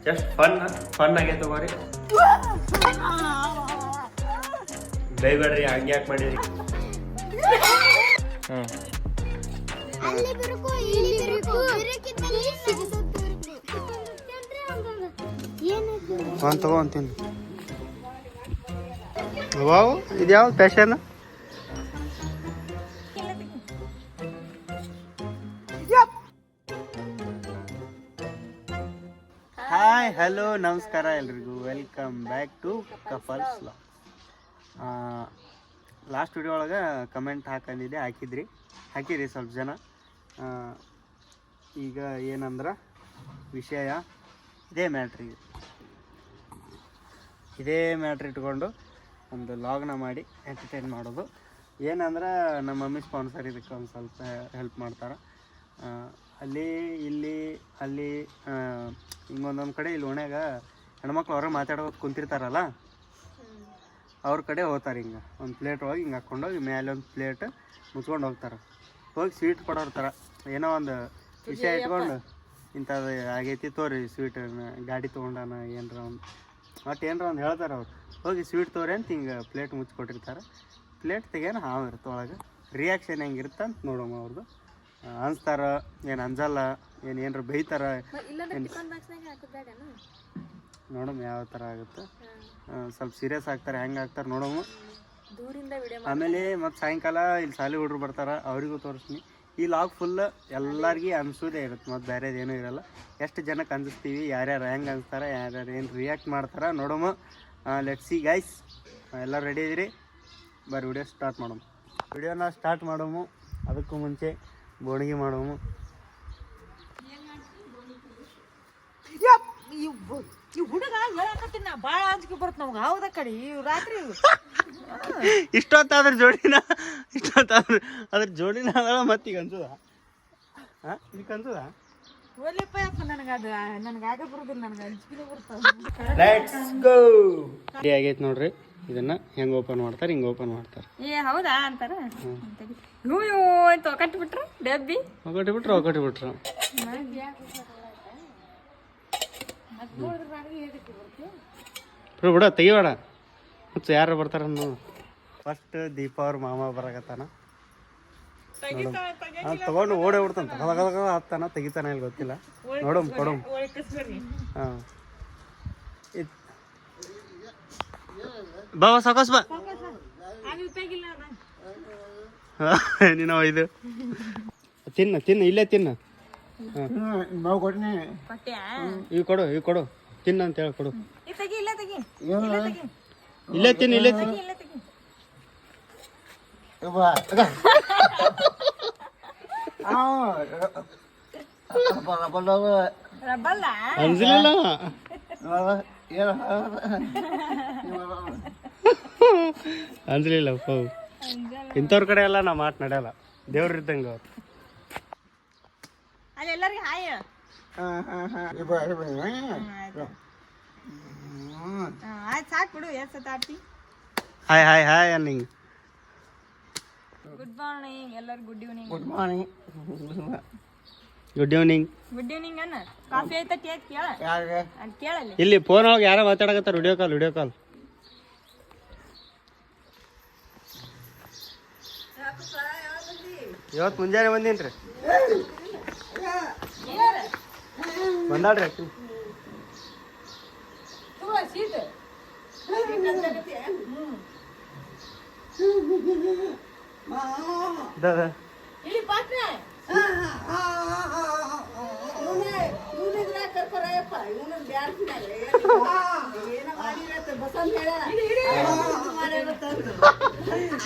Just fun ಆಗೈತೆ ತಗೋರಿ. ಬೈಬೇಡ್ರಿ, ಹಂಗೆ ಯಾಕೆ ಮಾಡಿರಿ. ತಗೊಂತೀನಿ. ವಾವ್, ಇದ್ಯಾವ್ದು ಪ್ಯಾಷನ್? ಹಾಯ್, ಹಲೋ, ನಮಸ್ಕಾರ ಎಲ್ರಿಗೂ. Welcome back to couples vlog. Last video ಒಳಗೆ ಕಮೆಂಟ್ ಹಾಕಿದ್ರಿ ಸ್ವಲ್ಪ ಜನ. ಈಗ ಏನಂದ್ರೆ ವಿಷಯ ಇದೇ ಮ್ಯಾಟ್ರ್ ಇಟ್ಕೊಂಡು ಒಂದು ಲಾಗ್ನ ಮಾಡಿ ಎಂಟರ್ಟೈನ್ ಮಾಡೋದು. ಏನಂದ್ರೆ ನಮ್ಮ ಮಮ್ಮಿ ಸ್ಪಾನ್ಸರ್ ಇದಕ್ಕೆ ಒಂದು ಸ್ವಲ್ಪ ಹೆಲ್ಪ್ ಮಾಡ್ತಾರೆ. ಅಲ್ಲಿ ಹಿಂಗೊಂದೊಂದು ಕಡೆ ಇಲ್ಲಿ ಓಣ್ಯಾಗ ಹೆಣ್ಮಕ್ಳು ಹೊರಗೆ ಮಾತಾಡೋದು ಕುಂತಿರ್ತಾರಲ್ಲ, ಅವ್ರ ಕಡೆ ಹೋಗ್ತಾರೆ. ಹಿಂಗೆ ಒಂದು ಪ್ಲೇಟ್ ಒಳಗೆ ಹಿಂಗೆ ಹಾಕ್ಕೊಂಡೋಗಿ ಮೇಲೆ ಒಂದು ಪ್ಲೇಟ್ ಮುಚ್ಕೊಂಡು ಹೋಗ್ತಾರೆ. ಹೋಗಿ ಸ್ವೀಟ್ ಕೊಡೋರ ಥರ ಏನೋ ಒಂದು ವಿಷಯ ಇಟ್ಕೊಂಡು ಇಂಥದ್ದು ಆಗೈತಿ ತೋರಿ ಸ್ವೀಟ್, ಗಾಡಿ ತೊಗೊಂಡಾನ ಏನರ ಒಂದು ಹೇಳ್ತಾರೆ ಅವ್ರು. ಹೋಗಿ ಸ್ವೀಟ್ ತೋರಿ ಅಂತ ಹಿಂಗೆ ಪ್ಲೇಟ್ ಮುಚ್ಕೊಟ್ಟಿರ್ತಾರೆ. ಪ್ಲೇಟ್ ತೆಗೇನು ಇರುತ್ತೆ ಒಳಗೆ. ರಿಯಾಕ್ಷನ್ ಹೆಂಗಿರುತ್ತೆ ಅಂತ ನೋಡಮ್ಮ ಅವ್ರದ್ದು. ಅನ್ಸ್ತಾರ ಏನು ಅನ್ಸಲ್ಲ, ಏನರ ಬೈತಾರ, ನೋಡಮ್ಮ ಯಾವ ಥರ ಆಗುತ್ತೆ. ಸ್ವಲ್ಪ ಸೀರಿಯಸ್ ಆಗ್ತಾರೆ, ಹೆಂಗೆ ಆಗ್ತಾರೆ ನೋಡಮ್ಮ. ಆಮೇಲೆ ಮತ್ತು ಸಾಯಂಕಾಲ ಇಲ್ಲಿ ಶಾಲೆ ಹುಡುಗರು ಬರ್ತಾರೆ, ಅವರಿಗೂ ತೋರಿಸ್ತೀನಿ. ಈ ಲಾಗ್ ಫುಲ್ ಎಲ್ಲರಿಗೂ ಅನ್ಸೋದೇ ಇರುತ್ತೆ, ಮತ್ತು ಬೇರೆದೇನೂ ಇರೋಲ್ಲ. ಎಷ್ಟು ಜನಕ್ಕೆ ಅನ್ಸ್ತೀವಿ, ಯಾರ್ಯಾರು ಹೆಂಗೆ ಅನ್ಸ್ತಾರೆ, ಯಾರ್ಯಾರು ಏನು ರಿಯಾಕ್ಟ್ ಮಾಡ್ತಾರೆ ನೋಡಮ್ಮ. Let's see guys. ಎಲ್ಲ ರೆಡಿ ಇದ್ದೀರಿ? ಬರ್ರಿ ವಿಡಿಯೋ ಸ್ಟಾರ್ಟ್ ಮಾಡೋಮು. ಅದಕ್ಕೂ ಮುಂಚೆ ಬೋಣಿಗೆ ಮಾಡೋಮು. ಭಾಳ ಅಂಜಿಕೆ ಬರುತ್ತೆ ನಮ್ಗೆ. ಹೌದ ಕಡೆ ರಾತ್ರಿ ಇಷ್ಟೊತ್ತಾದ್ರೆ ಅದ್ರ ಜೋಡಿನ ಅದಳ ಮತ್ತೀಗ ಅನ್ಸದ ಇದಕ್ಕೆ ಅನ್ಸದ ಒಳ್ಳೆಪ್ಪ ಯಪ್ಪ. ನನಗೆ ಆಗ ಬರೋದಿಲ್ಲ, ನನಗೆ ಅಂಜಿಕೆ ಬರ್ತದೆ. Let's go. ರೆಡಿ ಆಗೈತೆ ನೋಡ್ರಿ. ಇದನ್ನ ಹೆಂಗೆ ಓಪನ್ ಮಾಡ್ತಾರೆ, ಹಿಂಗೆ ಓಪನ್ ಮಾಡ್ತಾರೆ. ಹೌದಾ ಅಂತಾರ. ಇವು ಅಂತ ಕಟ್ಟಿಬಿಟ್ರು ಡಬ್ಬಿ, ಒಗಟ್ಟಿಬಿಟ್ರು. ಬಿಡ ತೆಗಿಬೇಡ, ಮತ್ತು ಯಾರು ಬರ್ತಾರ. ಫಸ್ಟ್ ದೀಪ ಅವ್ರ ಮಾಮ ಬರಾಕತ್ತಾನ. ತಗೊಂಡು ಓಡೇ ಬಿಡ್ತಾನ, ಹತ್ತಾನ, ತೆಗಿತಾನ ಇಲ್ಲಿ ಗೊತ್ತಿಲ್ಲ. ಕೊಡಮ್. ಹಾಂ, ಬಾ ಸಾಕಾಸ್ ಬಾ. ನೀನು ಇದು ತಿನ್ನ ಇಲ್ಲೇ ತಿನ್ನ. ಇವು ಕೊಡು ತಿನ್ನ ಅಂತ ಹೇಳಿ ಕೊಡು. ಇಲ್ಲೇ ತಿನ್ನ. ಅನ್ಸಲಿಲ್ಲ ಅನ್ಸಲಿಲ್ಲಪ್ಪ. ಇಂಥವ್ರ ಕಡೆ ಎಲ್ಲ ನಾ ಮಾತು ನಡೆಯಲ್ಲ, ದೇವ್ರ ಇದ್ದಂಗೆ ಅವ್ರು. ಎಲ್ಲರಿಗೂ ಹಾಯ್. ಆಯ್ತು ಸಾಕು ಬಿಡು, ಎಷ್ಟು ಸತ ಆಡ್ತಿ. ಹಾಯ್ ಅನ್ನಿಂಗ್. ಗುಡ್ ಮಾರ್ನಿಂಗ್ ಎಲ್ಲರೂ. Good evening. ಗುಡ್ ಈವ್ನಿಂಗ್ ಅನ್ನ. ಕಾಫಿ ಆಯ್ತಾ? ಟೀ ಆಯ್ತು? ಕೇಳಲ್ಲಿ. ಇಲ್ಲಿ ಫೋನ್ ಒಳಗೆ ಯಾರೋ ಮಾತಾಡಕತ್ತಾರ. Video call. ಇವತ್ತು ಮುಂಜಾನೆ ಬಂದೀನ್ರಿ. ಬಂದಾಳ್ರಿ ಅಕ್ಕಿ.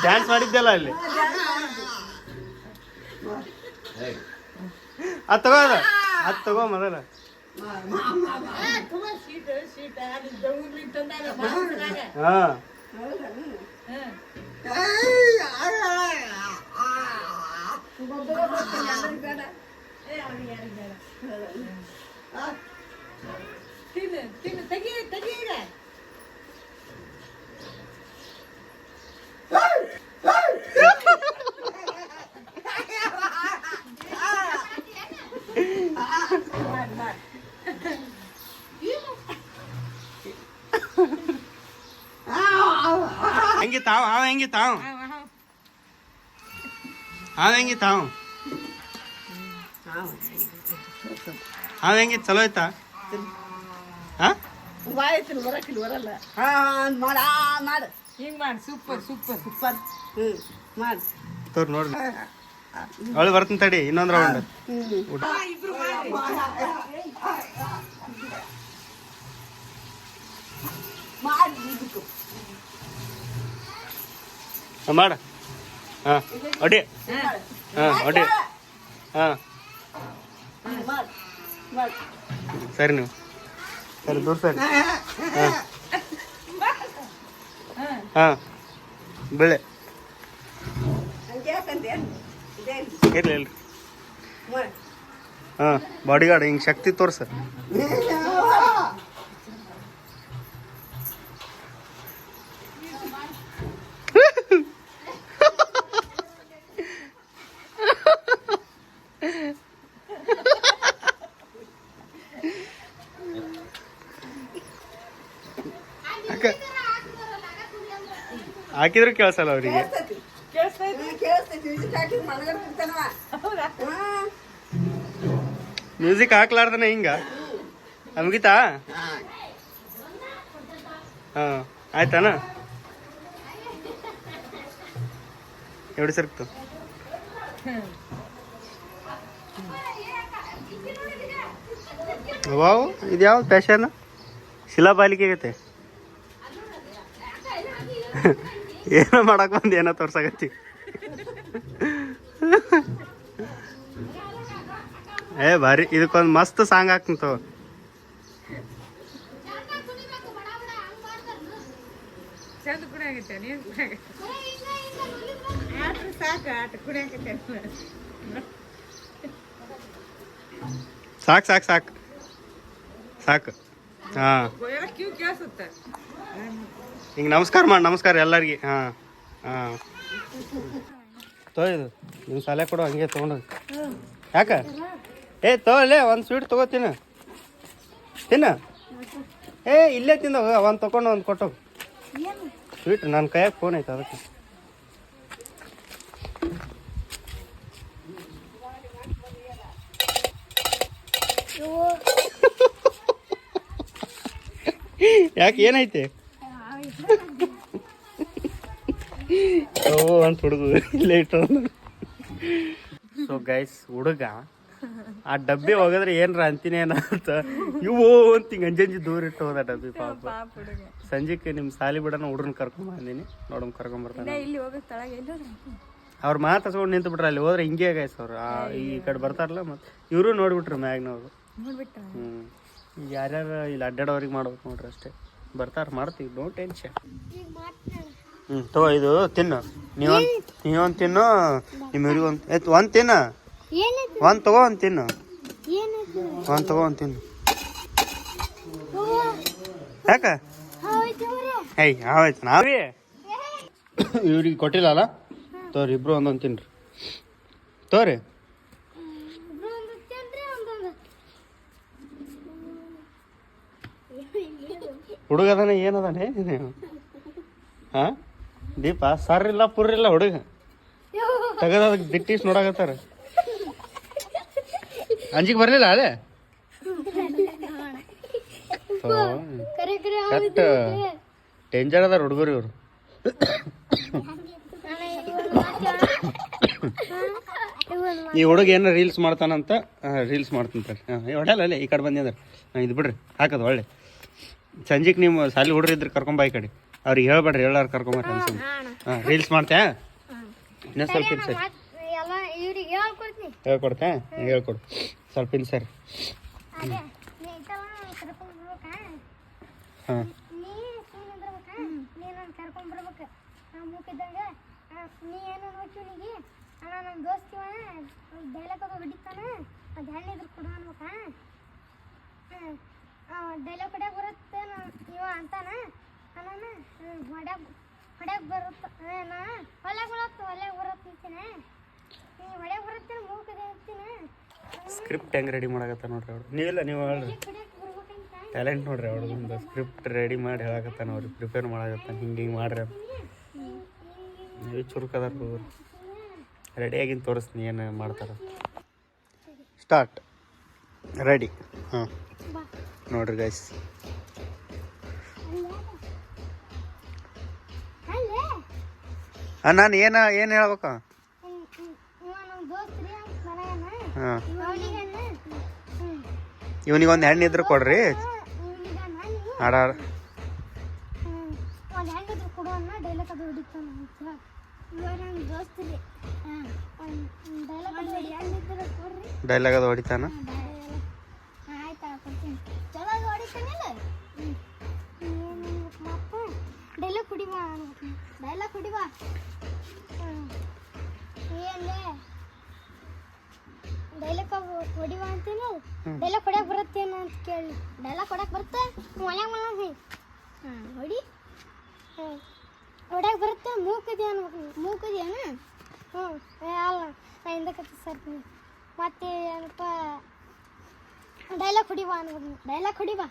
ಡ್ಯಾನ್ಸ್ ಮಾಡಿದ್ದೆಲ್ಲ ಅಲ್ಲಿ. ಅದು ತಗೋ ಮೊದಲ. ಹಾಂ, ಹೆಂಗಿತ್ತಾವ ಅವ ಹೆಂಗಿತ್ತಾವ ಅವ ಹೆಂಗಿತ್ತಾವ ಅವ ಹೆಂಗಿತ್ತು ಚಲೋ ಆಯ್ತಾ ಹಿಂಗ್ ಮಾಡಿ ಸೂಪರ್ ಸೂಪರ್ ಸೂಪರ್ ಮಾಡಿ ತೋರ್ ನೋಡ್ರಿ ಅವಳು ಬರ್ತೀನಿ ತಡಿ ಇನ್ನೊಂದ್ ರೌಂಡ್ ಮಾಡ ಹಾ ಹೊಡಿ ಹಾ ಹೊಡಿ ಹಾ ಸರಿ ನೀವು ಸರಿ ದೂರ ಸರಿ ಹಾ ಬೆಳೆ ಇರ್ಲಿ ಇಲ್ರಿ ಹಾಂ ಬಾಡಿಗಾರ್ಡ್ ಹಿಂಗೆ ಶಕ್ತಿ ತೋರ್ಸ ಹಾಕಿದ್ರು ಕೇಳಿಸಲ್ಲ ಅವರಿಗೆ ಮ್ಯೂಸಿಕ್ ಹಾಕ್ಲಾರ್ದನೆ ಹಿಂಗ ಮುಗಿತಾ ಹಾ ಆಯ್ತಾನ ಎವಡಿ ಸರ್ಕ್ತು ವಾವ್ ಇದ್ಯಾವ ಫ್ಯಾಷನ್ ಶಿಲಾಬಾಲಿಕೆ ಆಗೈತೆ ಏನೋ ಮಾಡಕ್ ಬಂದು ಏನೋ ತೋರ್ಸಾಕತ್ತಿ ಏ ಭಾರಿ ಇದಕ್ಕೊಂದು ಮಸ್ತ್ ಸಾಂಗ್ ಹಾಕ್ತಂತ ಚಂದ ಕುಡಿಯಾಗತ್ತೆ ನೀನ್ ಆಟ ಸಾಕು ಆಟ ಕುಡಿಯಾಕತ್ತೆ ಸಾಕು ಸಾಕು ಸಾಕು ಸಾಕು ಹಾ ಕ್ಯೂ ಕೇಳಿಸುತ್ತೆ ಹಿಂಗೆ ನಮಸ್ಕಾರ ಮಾಡಿ ನಮಸ್ಕಾರ ಎಲ್ಲರಿಗೆ ಹಾಂ ಹಾಂ ಇದು ನಿಮ್ಮ ಸಾಲೆ ಕೊಡು ಹಂಗೆ ತೊಗೊಂಡೋಗಿ ಯಾಕೆ ಏ ತಗೋಲ್ಲೇ ಒಂದು ಸ್ವೀಟ್ ತೊಗೋತೀನಿ ತಿನ್ನ ಏ ಇಲ್ಲೇ ತಿಂದವ ಒಂದು ತೊಗೊಂಡು ಒಂದು ಕೊಟ್ಟೋಗು ಸ್ವೀಟ್ ನನ್ನ ಕೈಯಾಗ ಫೋನ್ ಐತೆ ಅದಕ್ಕೆ ಯಾಕೆ ಏನೈತೆ ಓ ಅಂತ ಹುಡುಗ ಇಲ್ಲೇ ಇಟ್ಟು ಸೊ ಗೈಸ್ ಹುಡುಗ ಆ ಡಬ್ಬಿ ಹೋಗಿದ್ರೆ ಏನ್ರ ಅಂತೀನಿ ಏನಂತ ಇವು ಅಂತ ಹಿಂಗೆ ಅಂಜಂಜಿ ದೂರ ಇಟ್ಟು ಹೋದ ಡಬ್ಬಿ ಪಾಪ ಸಂಜೆಗೆ ನಿಮ್ಮ ಸಾಲಿ ಬಿಡೋಣ ಹುಡ್ರನ್ನ ಕರ್ಕೊಂಡ್ ಬಂದೀನಿ ನೋಡಮ್ ಕರ್ಕೊಂಬರ್ತಾನೆ ಅವ್ರು ಮಾತಾಡ್ಸ್ಕೊಂಡು ನಿಂತು ಬಿಟ್ರೆ ಅಲ್ಲಿ ಹೋದ್ರೆ ಹಿಂಗೆ ಗೈಸ್ ಅವ್ರು ಈ ಕಡೆ ಬರ್ತಾರಲ್ಲ ಮತ್ತೆ ಇವರು ನೋಡ್ಬಿಟ್ರು ಮ್ಯಾಗ್ನವ್ರು ಈಗ ಯಾರ್ಯಾರು ಇಲ್ಲಿ ಅಡ್ಡಾಡೋರಿಗೆ ಮಾಡ್ಬೇಕು ನೋಡ್ರಿ ಅಷ್ಟೇ ಬರ್ತಾರ ಮಾಡ್ತೀವಿ ನೋ ಟೆನ್ಷನ್ ತಗೋ ಇದು ತಿನ್ನು ನೀವೊಂದು ತಿನ್ನು ನಿಮ್ಮ ಇವ್ರಿಗೆ ಒಂದು ತಿನ್ನು ಒಂದು ತಗೋ ಒಂದು ತಿನ್ನು ಒಂದು ತಗೋ ಒಂದು ತಿನ್ನು ಯಾಕ ಏಯ್ ಆಯ್ತು ನಾವೇ ಇವ್ರಿಗೆ ಕೊಟ್ಟಿಲ್ಲಲ್ಲ ತೋರಿ ಇಬ್ರು ಒಂದೊಂದು ತಿನ್ರಿ ತೋರಿ ಹುಡುಗದಾನ ಏನದಾನೆ ಹಾ ದೀಪ ಸರ್ರಿಲ್ಲ ಪುರ್ರಿಲ್ಲ ಹುಡುಗ ತೆಗದ ದಿಟ್ಟಿಸ್ ನೋಡಾಕತ್ತಾರ ಅಂಜಿಗೆ ಬರ್ಲಿಲ್ಲ ಅದೇ ಕರೆಕ್ಟ್ ಡೇಂಜರ್ ಅದಾರ ಹುಡುಗರು ಇವ್ರು ಈ ಹುಡುಗ ಏನೋ ರೀಲ್ಸ್ ಮಾಡ್ತಾನಂತ ರೀಲ್ಸ್ ಮಾಡ್ತಂತಾರೆ ಹೊಡಲ್ಲ ಅಲ್ಲೇ ಈ ಕಡೆ ಬಂದಿ ಅಂದ್ರೆ ಇದು ಬಿಡ್ರಿ ಹಾಕೋದು ಒಳ್ಳೆ ಸಂಜೆಗೆ ನೀವು ಸಾಲಿ ಹುಡ್ರು ಇದ್ರೆ ಕರ್ಕೊಂಬ ಈ ಕಡೆ ಅವ್ರಿಗೆ ಹೇಳ್ಬೇಡ್ರಿ ಹೇಳಾರ ಕರ್ಕೊಂಬರ್ರಿ ಅನ್ಸುತ್ತೆ ಹಾಂ ರೀಲ್ಸ್ ಮಾಡ್ತ್ಯಾ ಇನ್ನೂ ಸ್ವಲ್ಪ ಇನ್ ಸರಿ ಹೇಳ್ಕೊಡ್ತಾ ಹೇಳ್ಕೊಡು ಸ್ವಲ್ಪ ಇನ್ ಸರಿ ಹಾಂ ಡೈಲಾಗ್ ಹೊಡ್ಯಾಗ ಬರುತ್ತೆ ಇವ ಅಂತಾನ ಅಣ್ಣ ಹೊಡ್ಯಾಗ ಬರುತ್ತೆ ನಾ ಹೊಲ್ಯಾಗ ಬರುತ್ತೆ ಅಂತೀನಿ ಹೊಡ್ಯಾಗ ಬರುತ್ತೆ ಮೂಕದೆ ಅಂತೀನಿ ಸ್ಕ್ರಿಪ್ಟ್ ಹೆಂಗೆ ರೆಡಿ ಮಾಡಕತ್ತ ನೋಡ್ರಿ ಅವ್ರು ನೀವೆಲ್ಲ ನೀವು ಹೇಳ್ರಿ ಟ್ಯಾಲೆಂಟ್ ನೋಡ್ರಿ ಅವ್ರದ್ದು ಸ್ಕ್ರಿಪ್ಟ್ ರೆಡಿ ಮಾಡಿ ಹೇಳಕತ್ತಾನ ಅವ್ರಿಗೆ ಪ್ರಿಪೇರ್ ಮಾಡಕತ್ತಾನ ಹಿಂಗೆ ಮಾಡ್ರಿ ನೀವು ಚುರುಕದಾರ ಹುಡುಗರು. ರೆಡಿಯಾಗಿನ ತೋರಿಸ್ತೀನಿ ಏನು ಮಾಡ್ತಾರೆ. ಸ್ಟಾರ್ಟ್. ರೆಡಿ. ಹಾಂ ನೋಡ್ರಿ ಗೈಸ್. ನಾನು ಏನು ಹೇಳ್ಬೇಕು? ಹಾಂ ಇವನಿಗೊಂದು ಹೆಣ್ಣು ಇದ್ರೆ ಕೊಡ್ರಿ. ಆಡ ಡೈಲಾಗ್ ಅದು ಹೊಡಿತಾನ. ಡೈಲಾಗ್ ಹೊಡಿವ ಅಂತೀನಿ. ಡೈಲಾಗ್ ಹೊಡ್ಯಾಕ ಬರುತ್ತೇನು ಅಂತ ಕೇಳಿ. ಡೈಲಾಗ್ ಹೊಡ್ಯಾಕ ಬರುತ್ತೆ ಮನ್ಯಾಗ ಮನೆ ಹೊಡಿ. ಹೊಡ್ಯಾಕ ಬರುತ್ತೆ. ಮೂಕದಿ ಅನ್ಬೇಕು. ಮೂಕದಿಯಾನ? ಹ್ಞೂ ಅಲ್ಲ ನಾ ಹಿಂದಕ್ಕೆ ಸರ್ತೀನಿ. ಮತ್ತೆ ಏನಪ್ಪ ಡೈಲಾಗ್ ಹೊಡಿವ ಅನ್ಬೇಕು. ಡೈಲಾಗ್ ಹೊಡಿವ.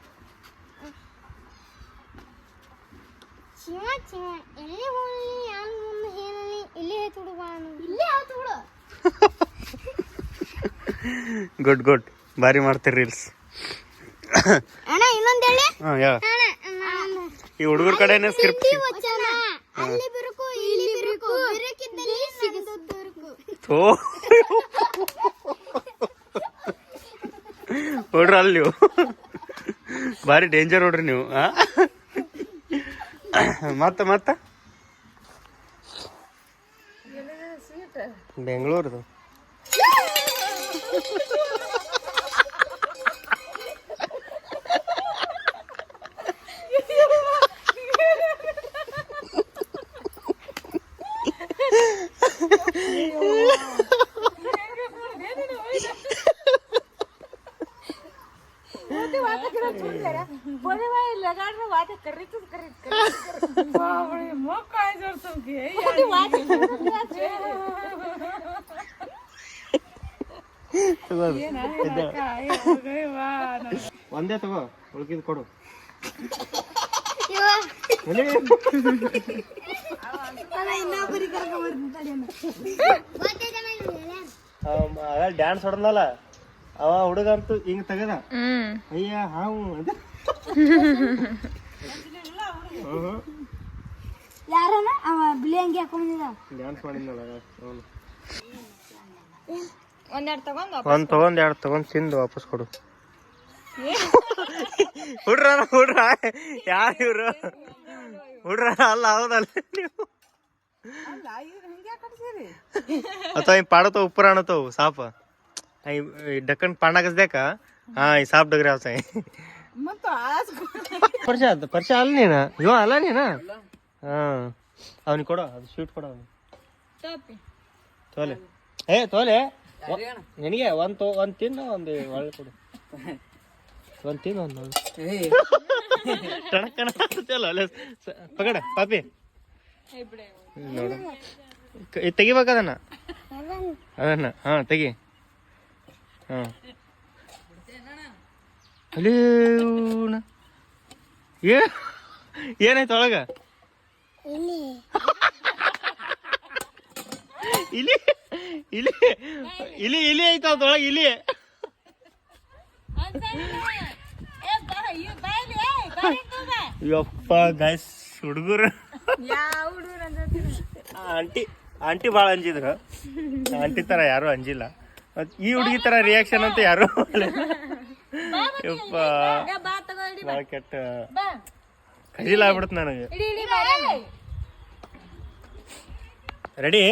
ಚಿವ ಚಿವ ಎಲ್ಲಿ ಹೋಗಲಿ ಯಾರು ಮುಂದೆ ಹೇಳಲಿ ಇಲ್ಲಿ ಆಯ್ತು ಹುಡುಗ. ಇಲ್ಲೇ ಆಯ್ತು ಹುಡು. Good good. ಭಾರಿ ಮಾಡ್ತೀರಿ ರೀಲ್ಸ್. ಅಣ್ಣ ಇನ್ನೊಂದು ಹೇಳಿ. ಹಾಂ ಯಾ ಈ ಹುಡುಗರ ಕಡೆನೇ ಸ್ಕ್ರಿಪ್ಟ್. ಅಲ್ಲಿ ಬಿರುಕು ಇಲ್ಲಿ ಬಿರುಕು ಬಿರುಕಿದ್ದಲ್ಲಿ ಸಿಗದೊಂದು ಥೋ ನೋಡ್ರಿ ಅಲ್ಲಿ ನೀವು ಭಾರಿ ಡೇಂಜರ್ ನೋಡ್ರಿ ನೀವು. ಮತ್ತೆ ಬೆಂಗಳೂರದು ಒಂದೇ ತಗೋ, ಉಳ್ಕಿದ್ ಕೊಡು. ಡ್ಯಾನ್ಸ್ ಹೊಡೆದ್ನಲ್ಲ ಅವ ಹುಡುಗ ಅಂತೂ ಹಿಂಗ್ ತೆಗದ. ಅಯ್ಯ ಹಾವು ಯಾರನ ಅವ ಬಿಳಿ ಅಂಗಿ ಹಾಕೊಂಡಿದ್ದ ಡ್ಯಾನ್ಸ್ ಮಾಡಿದ್ನಲ್ಲ ಅವನು. ಒಂದ್ ತಗೊಂಡ್ ಎರಡು ತಗೊಂಡ್ ತಿಂದು ವಾಪಸ್ ಕೊಡು. ಹುಡ್ರ ಯಾರು ಇವ್ರು? ಹುಡ್ರ ಅಲ್ಲ ಹೌದಲ್ಲ ನೀವು? ಅಥವಾ ಹಿಂಗ್ ಪಾಡತಾವ ಉಪ್ಪರ ಅನ್ನತಾವ ಸಾಪ ಡಕ್ಕನ್ ಪಾಣಾಗಸ್ದೇಕ. ಹಾ ಈ ಸಾಪ್ ಡಗ್ರಿ ಆವ್ ಸಾಯಿ ಪರಿಚಯ ಅಲ್ಲ ನೀನ ಇವ ಅಲ್ಲ ನೀನ. ಹಾ ಅವನಿಗೆ ಕೊಡೋ ಅದು ಸ್ವೀಟ್ ಕೊಡೋ ಅವನು. ತೋಲೆ ತೋಲೆ ನಿನಗೆ ಒಂದ್ ತಿನ್ನು ಒಂದು ಒಳ್ಳೆ ಕೊಡು. ಒಂದ್ ತಿನ್ನು ಒಂದು ಟಣಕ್ಕನ ಅಲ್ಲ ಪಗಡ ಪಾಪಿ ನೋಡು ತೆಗಿಬೇಕ ಅದನ್ನ. ಹಾ ತೆಗಿ. ಹಾ ಅಲ್ಲಿ ಏನಾಯ್ತು ಒಳಗ? ಇಲಿ ಇಲಿ ಇಲಿ ಇಲಿ ಐತ ಅದ್ರೊಳಗೆ ಇಲಿ. ಯಪ್ಪ ಗೈಸ್ ಹುಡುಗರು ಆಂಟಿ ಭಾಳ ಅಂಜಿದ್ರು. ಆಂಟಿ ತರ ಯಾರು ಅಂಜಿಲ್ಲ. ಮತ್ ಈ ಹುಡುಗಿ ತರ ರಿಯಾಕ್ಷನ್ ಅಂತ ಯಾರು ಯಪ್ಪ ಭಾಳ ಕೆಟ್ಟ ಕಜಿಲ್ ಆಗ್ಬಿಡುತ್ತೆ ನನಗೆ. ರೆಡಿ?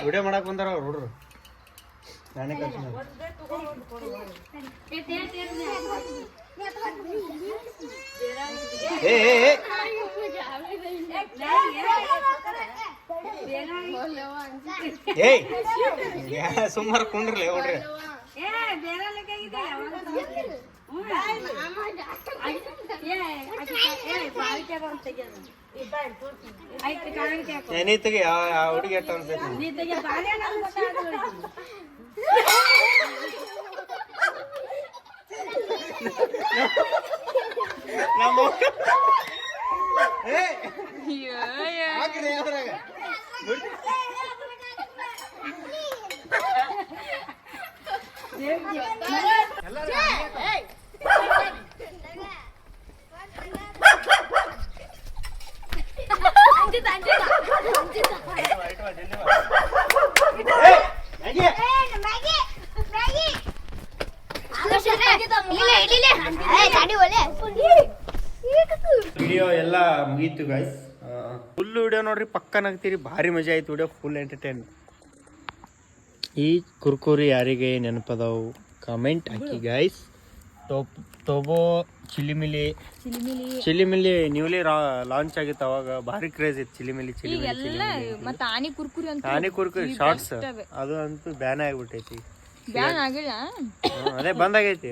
ವಿಡಿಯೋ ಮಾಡಕ್ ಬಂದಾರ ಅವ್ರು ಹುಡ್ರು. ನಾನೇ ಕಳ್ಸಿನ. ಸುಮಾರು ಕುಂಡ್ರಲ್ಲ ಹುಡ್ರಿ. ಏನಿತ್ತಿಗೆ ಯಾವ ಹುಡುಗಿ ಎಟ್ಟ ಅನ್ಸೈತಿ ವಿಡಿಯೋ ಎಲ್ಲ ಮುಗೀತು ಗಾಯ್ಸ್. ಫುಲ್ ವಿಡಿಯೋ ನೋಡ್ರಿ, ಪಕ್ಕನಾಗ್ತೀರಿ. ಭಾರಿ ಮಜಾ ಆಯ್ತು ವಿಡಿಯೋ, ಫುಲ್ ಎಂಟರ್ಟೈನ್. ಈ ಕುರ್ಕುರಿ ಯಾರಿಗೆ ನೆನಪದವು ಕಮೆಂಟ್ ಹಾಕಿ ಗಾಯ್ಸ್. ಟೋಬೋ ಚಿಲಿಮಿಲಿ ನ್ಯೂಲಿ ಲಾಂಚ್ ಆಗಿತ್ತು, ಅವಾಗ ಭಾರಿ ಕ್ರೇಜ್ ಇತ್ತು ಚಿಲಿಮಿಲಿ. ಮತ್ತೆ ಆನಿ ಕುರ್ಕುರಿ ಅಂತ ಆನೆ ಕುರ್ಕುರಿ ಶಾರ್ಟ್ಸ್ ಅದು ಅಂತೂ ಬ್ಯಾನ್ ಆಗ್ಬಿಟ್ಟೈತಿ. ಬ್ಯಾನ್ ಆಗಿಲ್ಲ, ಅದೇ ಬಂದಾಗೈತಿ.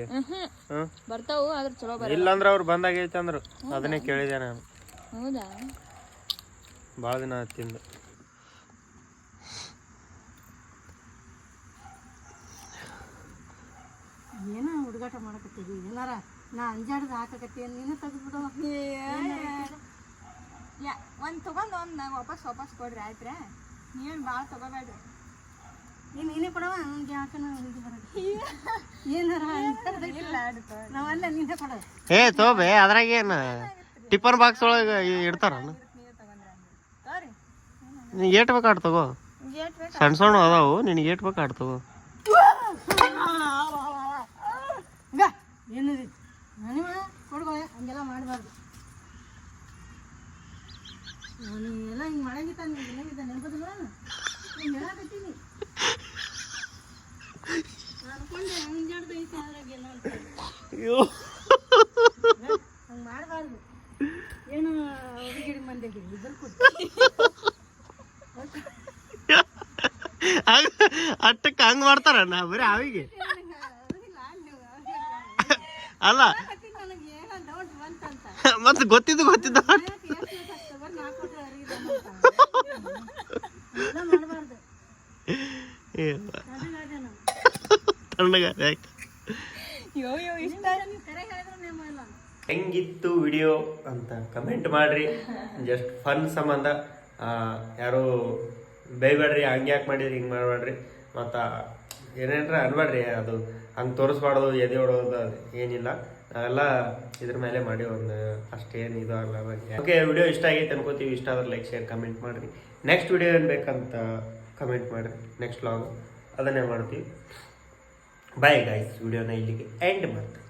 ಬರ್ತಾವು ಆದ್ರೆ ಚಲೋ ಬರ. ಇಲ್ಲಂದ್ರ ಅವ್ರು ಬಂದಾಗೈತಿ ಅಂದ್ರು, ಅದನ್ನೇ ಕೇಳಿದೆ ನಾನು. ಹೌದಾ, ಭಾಳ ದಿನ ತಿಂದು. ಏನ ಹುಡುಗಾಟ ಮಾಡಕತ್ತೀವಿ ಏನಾರ ನಾ ಅಂಜಾಡ್ದು ಹಾಕಕತ್ತಿ ನೀನು ತೆಗೆದ್ಬಿಡವ. ಒಂದ್ ತಗೊಂಡ್ ಒಂದ್ ವಾಪಸ್ ಕೊಡ್ರಿ ಆಯ್ತ್ರೆ. ನೀವೇನ್ ಭಾಳ ತಗೋಬೇಡ್ರಿ. ನೀನೇ ಕೊಡವ, ಅವ್ನಿಗೆ ಹಾಕನ ಏನಾರ ನಾವಲ್ಲ, ನೀನೇ ಕೊಡ. ತೋಬೆ ಅದ್ರಾಗ ಏನು ಟಿಫನ್ ಬಾಕ್ಸ್ ಒಳಗೆ ಇಡ್ತಾರ? ನಿನಗೆ ಏಟ್ ಬೇಕಾಡ್ ತಗೋ, ಸಣ್ಣ ಸಣ್ಣ ಅದಾವು, ನಿನಗೆ ಏಟ್ ಬೇಕಾಡ್ ತಗೋ. ಏನದು ನನವ ಕೊಡ್ಬಾಯ, ಹಂಗೆಲ್ಲ ಮಾಡಬಾರ್ದು. ನಾನು ಎಲ್ಲ ಹಿಂಗೆ ಮಾಡಂಗಿತ್ತ ನಿನಗಿದ್ದ ನೆನಪದಿಲ್ಲ, ಹಿಂಗೆ ಹೇಳಕತ್ತೀನಿ. ಅನ್ಕೊಂಡೆ ಅಂಜಾಡ್ದು ಐತೆ ಅದ್ರಾಗ ಏನೋ ಅಂತ. ಹಂಗೆ ಮಾಡಬಾರ್ದು. ಏನು ಹುಡುಗಿಡಿ ಮಂದಿಗೆ ಇದ್ರ ಅಟ್ಟಕ್ಕೆ ಹಂಗೆ ಮಾಡ್ತಾರ ನಾ ಬರೀ ಅವಿಗೆ ಅಲ್ಲ, ನನಗೆ ಏನೋ ಡೌಟ್ ಬಂತಂತ. ಮತ್ತೆ ಗೊತ್ತಿದ್ದು ಮಾಡಬಾರ್ದು. ಹೆಂಗಿತ್ತು ವಿಡಿಯೋ ಅಂತ ಕಮೆಂಟ್ ಮಾಡ್ರಿ. ಜಸ್ಟ್ ಫನ್ ಸಂಬಂಧ, ಯಾರು ಬೈಬೇಡ್ರಿ, ಹಂಗೆ ಯಾಕೆ ಮಾಡಿರಿ, ಹಿಂಗೆ ಮಾಡಬೇಡ್ರಿ, ಮತ್ತು ಏನೇನ್ರ ಅನ್ಬೇಡ್ರಿ. ಅದು ಹಂಗೆ ತೋರಿಸ್ಬಾರ್ದು, ಎದೆ ಹೊಡೋದು ಅದು ಏನಿಲ್ಲ. ನಾವೆಲ್ಲ ಇದ್ರ ಮೇಲೆ ಮಾಡಿ ಒಂದು ಅಷ್ಟೇನು ಇದು ಅಲ್ಲ. ಓಕೆ, ವಿಡಿಯೋ ಇಷ್ಟ ಆಗೈತೆ ಅನ್ಕೋತೀವಿ. ಇಷ್ಟ ಆದ್ರೆ ಲೈಕ್, ಶೇರ್, ಕಮೆಂಟ್ ಮಾಡಿರಿ. ನೆಕ್ಸ್ಟ್ ವಿಡಿಯೋ ಏನು ಬೇಕಂತ ಕಮೆಂಟ್ ಮಾಡಿರಿ. ನೆಕ್ಸ್ಟ್ ವ್ಲಾಗ್ ಅದನ್ನೇ ಮಾಡ್ತೀವಿ. ಬಾಯ್ ಗೈಸ್, ವಿಡಿಯೋನ ಇಲ್ಲಿಗೆ ಎಂಡ್ ಮಾಡ್ತೀವಿ.